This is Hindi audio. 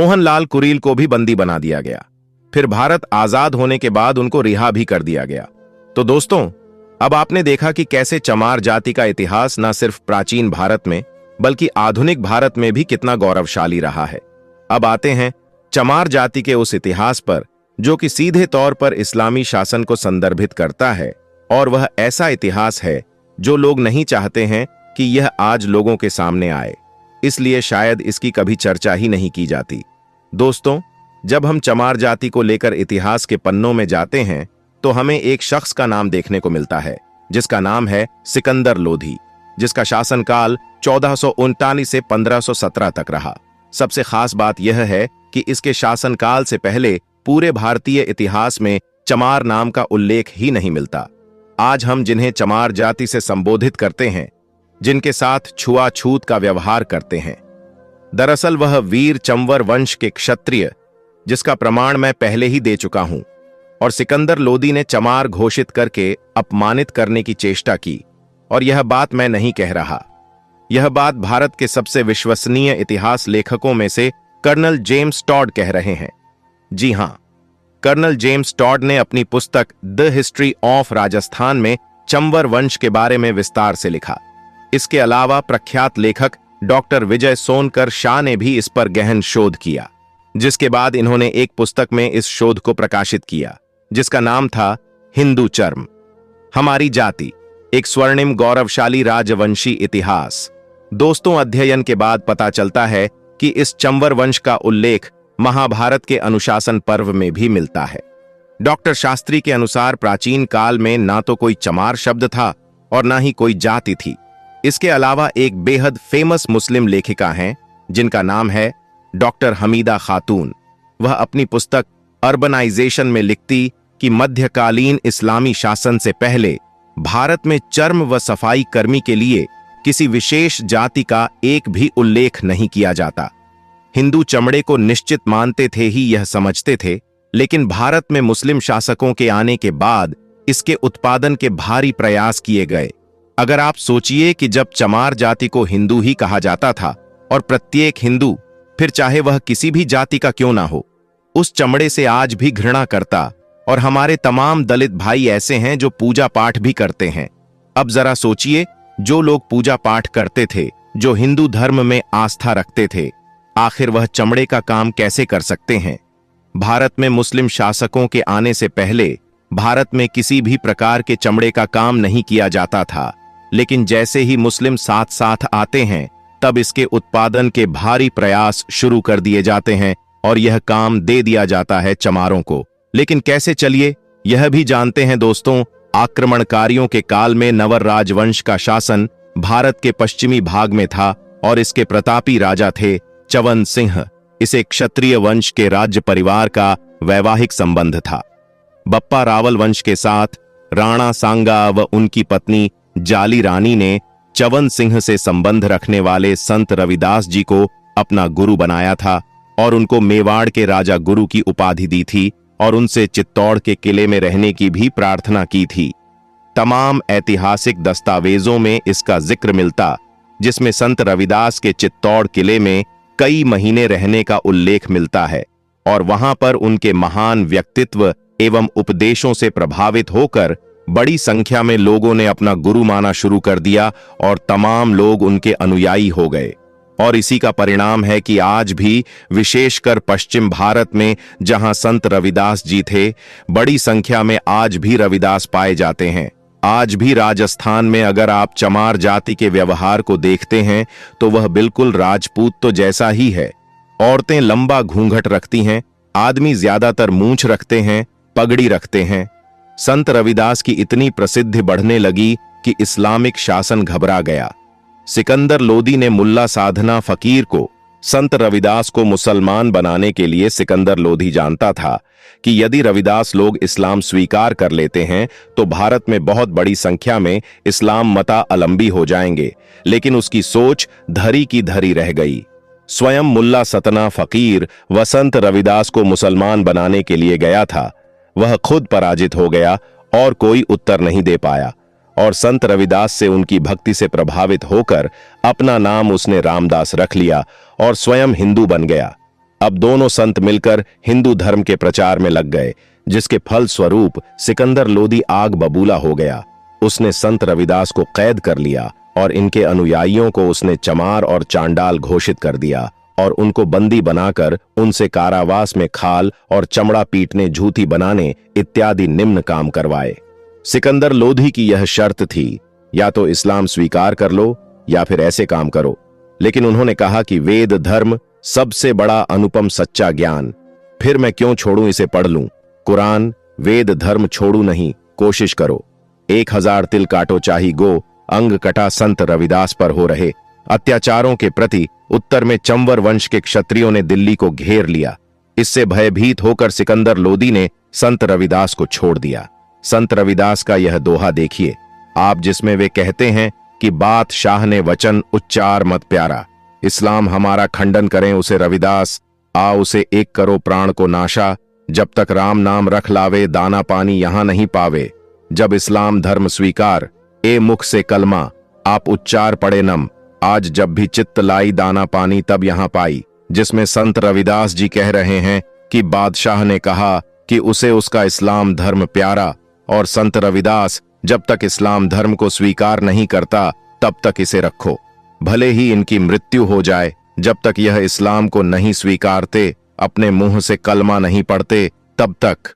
मोहनलाल कुरील को भी बंदी बना दिया गया। फिर भारत आजाद होने के बाद उनको रिहा भी कर दिया गया। तो दोस्तों, अब आपने देखा कि कैसे चमार जाति का इतिहास न सिर्फ प्राचीन भारत में बल्कि आधुनिक भारत में भी कितना गौरवशाली रहा है। अब आते हैं चमार जाति के उस इतिहास पर जो कि सीधे तौर पर इस्लामी शासन को संदर्भित करता है, और वह ऐसा इतिहास है जो लोग नहीं चाहते हैं कि यह आज लोगों के सामने आए, इसलिए शायद इसकी कभी चर्चा ही नहीं की जाती। दोस्तों, जब हम चमार जाति को लेकर इतिहास के पन्नों में जाते हैं तो हमें एक शख्स का नाम देखने को मिलता है जिसका नाम है सिकंदर लोधी, जिसका शासनकाल 1439 से 1517 तक रहा। सबसे खास बात यह है कि इसके शासनकाल से पहले पूरे भारतीय इतिहास में चमार नाम का उल्लेख ही नहीं मिलता। आज हम जिन्हें चमार जाति से संबोधित करते हैं, जिनके साथ छुआछूत का व्यवहार करते हैं, दरअसल वह वीर चंवर वंश के क्षत्रिय जिसका प्रमाण मैं पहले ही दे चुका हूं, और सिकंदर लोदी ने चमार घोषित करके अपमानित करने की चेष्टा की। और यह बात मैं नहीं कह रहा, यह बात भारत के सबसे विश्वसनीय इतिहास लेखकों में से कर्नल जेम्स टॉड कह रहे हैं। जी हां, कर्नल जेम्स टॉड ने अपनी पुस्तक द हिस्ट्री ऑफ राजस्थान में चंवर वंश के बारे में विस्तार से लिखा। इसके अलावा प्रख्यात लेखक डॉक्टर विजय सोनकर शाह ने भी इस पर गहन शोध किया, जिसके बाद इन्होंने एक पुस्तक में इस शोध को प्रकाशित किया जिसका नाम था हिंदू चर्म, हमारी जाति, एक स्वर्णिम गौरवशाली राजवंशी इतिहास। दोस्तों, अध्ययन के बाद पता चलता है कि इस चंवर वंश का उल्लेख महाभारत के अनुशासन पर्व में भी मिलता है। डॉक्टर शास्त्री के अनुसार प्राचीन काल में ना तो कोई चमार शब्द था और ना ही कोई जाति थी। इसके अलावा एक बेहद फेमस मुस्लिम लेखिका हैं जिनका नाम है डॉक्टर हमीदा खातून। वह अपनी पुस्तक अर्बनाइजेशन में लिखती कि मध्यकालीन इस्लामी शासन से पहले भारत में चर्म व सफाई कर्मी के लिए किसी विशेष जाति का एक भी उल्लेख नहीं किया जाता। हिंदू चमड़े को निश्चित मानते थे ही यह समझते थे, लेकिन भारत में मुस्लिम शासकों के आने के बाद इसके उत्पादन के भारी प्रयास किए गए। अगर आप सोचिए कि जब चमार जाति को हिंदू ही कहा जाता था और प्रत्येक हिंदू, फिर चाहे वह किसी भी जाति का क्यों ना हो, उस चमड़े से आज भी घृणा करता, और हमारे तमाम दलित भाई ऐसे हैं जो पूजा पाठ भी करते हैं। अब जरा सोचिए, जो लोग पूजा पाठ करते थे, जो हिंदू धर्म में आस्था रखते थे, आखिर वह चमड़े का काम कैसे कर सकते हैं? भारत में मुस्लिम शासकों के आने से पहले भारत में किसी भी प्रकार के चमड़े का काम नहीं किया जाता था, लेकिन जैसे ही मुस्लिम साथ साथ आते हैं तब इसके उत्पादन के भारी प्रयास शुरू कर दिए जाते हैं और यह काम दे दिया जाता है चमारों को। लेकिन कैसे, चलिए यह भी जानते हैं दोस्तों। आक्रमणकारियों के काल में नवर राजवंश का शासन भारत के पश्चिमी भाग में था और इसके प्रतापी राजा थे चवन सिंह। इसे क्षत्रिय वंश के राज्य परिवार का वैवाहिक संबंध था। बप्पा रावल वंश के साथ राणा सांगा व उनकी पत्नी जाली रानी ने चवन सिंह से संबंध रखने वाले संत रविदास जी को अपना गुरु बनाया था और उनको मेवाड़ के राजा गुरु की उपाधि दी थी और उनसे चित्तौड़ के किले में रहने की भी प्रार्थना की थी। तमाम ऐतिहासिक दस्तावेजों में इसका जिक्र मिलता, जिसमें संत रविदास के चित्तौड़ किले में कई महीने रहने का उल्लेख मिलता है और वहां पर उनके महान व्यक्तित्व एवं उपदेशों से प्रभावित होकर बड़ी संख्या में लोगों ने अपना गुरु माना शुरू कर दिया और तमाम लोग उनके अनुयायी हो गए। और इसी का परिणाम है कि आज भी विशेषकर पश्चिम भारत में जहां संत रविदास जी थे, बड़ी संख्या में आज भी रविदास पाए जाते हैं। आज भी राजस्थान में अगर आप चमार जाति के व्यवहार को देखते हैं तो वह बिल्कुल राजपूत तो जैसा ही है। औरतें लंबा घूंघट रखती हैं, आदमी ज्यादातर मूंछ रखते हैं, पगड़ी रखते हैं। संत रविदास की इतनी प्रसिद्धि बढ़ने लगी कि इस्लामिक शासन घबरा गया। सिकंदर लोदी ने मुल्ला साधना फकीर को संत रविदास को मुसलमान बनाने के लिए सिकंदर लोधी जानता था कि यदि रविदास लोग इस्लाम स्वीकार कर लेते हैं तो भारत में बहुत बड़ी संख्या में इस्लाम मताअलंबी हो जाएंगे, लेकिन उसकी सोच धरी की धरी रह गई। स्वयं मुल्ला सतना फकीर वसंत रविदास को मुसलमान बनाने के लिए गया था, वह खुद पराजित हो गया और कोई उत्तर नहीं दे पाया और संत रविदास से उनकी भक्ति से प्रभावित होकर अपना नाम उसने रामदास रख लिया और स्वयं हिंदू बन गया। अब दोनों संत मिलकर हिंदू धर्म के प्रचार में लग गए, जिसके फल स्वरूप सिकंदर लोदी आग बबूला हो गया। उसने संत रविदास को कैद कर लिया और इनके अनुयायियों को उसने चमार और चांडाल घोषित कर दिया और उनको बंदी बनाकर उनसे कारावास में खाल और चमड़ा पीटने, झूठी बनाने इत्यादि निम्न काम करवाए। सिकंदर लोधी की यह शर्त थी, या तो इस्लाम स्वीकार कर लो या फिर ऐसे काम करो। लेकिन उन्होंने कहा कि वेद धर्म सबसे बड़ा अनुपम सच्चा ज्ञान, फिर मैं क्यों छोड़ूं, इसे पढ़ लूं। कुरान, वेद धर्म छोड़ू नहीं, कोशिश करो। 1000 तिल काटो चाही गो, अंग कटा संत रविदास पर हो रहे अत्याचारों के प्रति उत्तर में चंवर वंश के क्षत्रियों ने दिल्ली को घेर लिया। इससे भयभीत होकर सिकंदर लोदी ने संत रविदास को छोड़ दिया। संत रविदास का यह दोहा देखिए आप, जिसमें वे कहते हैं कि बात शाह ने वचन उच्चार मत प्यारा, इस्लाम हमारा खंडन करें उसे रविदास, आ उसे एक करो प्राण को नाशा, जब तक राम नाम रख लावे दाना पानी यहां नहीं पावे, जब इस्लाम धर्म स्वीकार ए मुख से कलमा, आप उच्चार पड़े नम, आज जब भी चित्त लाई दाना पानी तब यहां पाई। जिसमें संत रविदास जी कह रहे हैं कि बादशाह ने कहा कि उसे उसका इस्लाम धर्म प्यारा, और संत रविदास जब तक इस्लाम धर्म को स्वीकार नहीं करता तब तक इसे रखो, भले ही इनकी मृत्यु हो जाए, जब तक यह इस्लाम को नहीं स्वीकारते, अपने मुंह से कलमा नहीं पढ़ते, तब तक